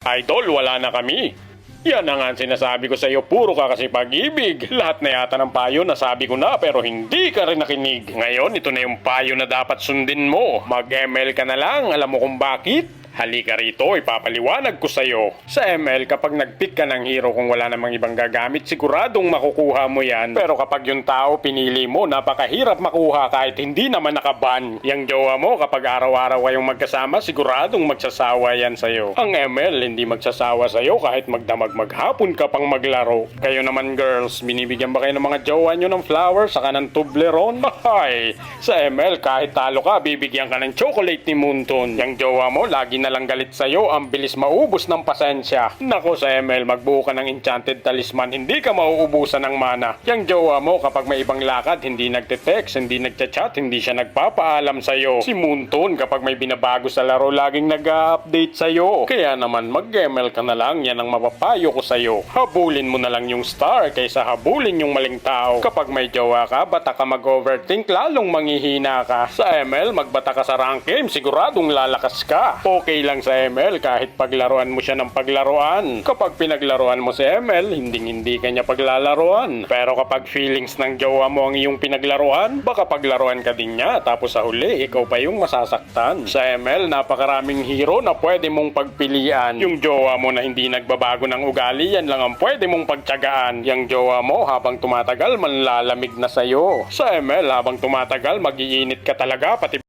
Idol, wala na kami. Yan na nga ang sinasabi ko sa iyo, puro ka kasi pag-ibig. Lahat na yata ng payo nasabi ko na pero hindi ka rin nakinig. Ngayon, ito na yung payo na dapat sundin mo. Mag-ML ka na lang, alam mo kung bakit? Halika rito, ipapaliwanag ko sa'yo. Sa ML, kapag nag-pick ka ng hero kung wala namang ibang gagamit, siguradong makukuha mo yan. Pero kapag yung tao pinili mo, napakahirap makuha kahit hindi naman nakaban. Yang jowa mo, kapag araw-araw kayong magkasama, siguradong magsasawa yan sa'yo. Ang ML, hindi magsasawa sa'yo kahit magdamag maghapon ka pang maglaro. Kayo naman girls, binibigyan ba kayo ng mga jowa nyo ng flowers saka ng Toblerone? Hay! Sa ML, kahit talo ka, bibigyan ka ng chocolate ni Moonton. Yang jowa mo, lagi na lang galit sa'yo, ang bilis maubos ng pasensya. Nako sa ML, magbuo ka ng enchanted talisman, hindi ka mauubusan ng mana. Yang jowa mo, kapag may ibang lakad, hindi nagte-text, hindi nagchat-chat, hindi siya nagpapaalam sa'yo. Si Moonton, kapag may binabago sa laro, laging nag-update sa'yo. Kaya naman, mag-ML ka na lang, yan ang mapapayo ko sa'yo. Habulin mo na lang yung star, kaysa habulin yung maling tao. Kapag may jowa ka, bata ka mag-overthink, lalong manghihina ka. Sa ML, magbata ka sa rank game, siguradong lalakas ka. Okay lang sa ML kahit paglaruan mo siya ng paglaruan. Kapag pinaglaruan mo si ML, hindi ka niya paglalaruan. Pero kapag feelings ng jowa mo ang iyong pinaglaruan, baka paglaruan ka din niya tapos sa huli, ikaw pa yung masasaktan. Sa ML, napakaraming hero na pwede mong pagpilian. Yung jowa mo na hindi nagbabago ng ugali, yan lang ang pwede mong pagtyagaan. Yung jowa mo, habang tumatagal, manlalamig na sa'yo. Sa ML, habang tumatagal, mag-iinit ka talaga, pati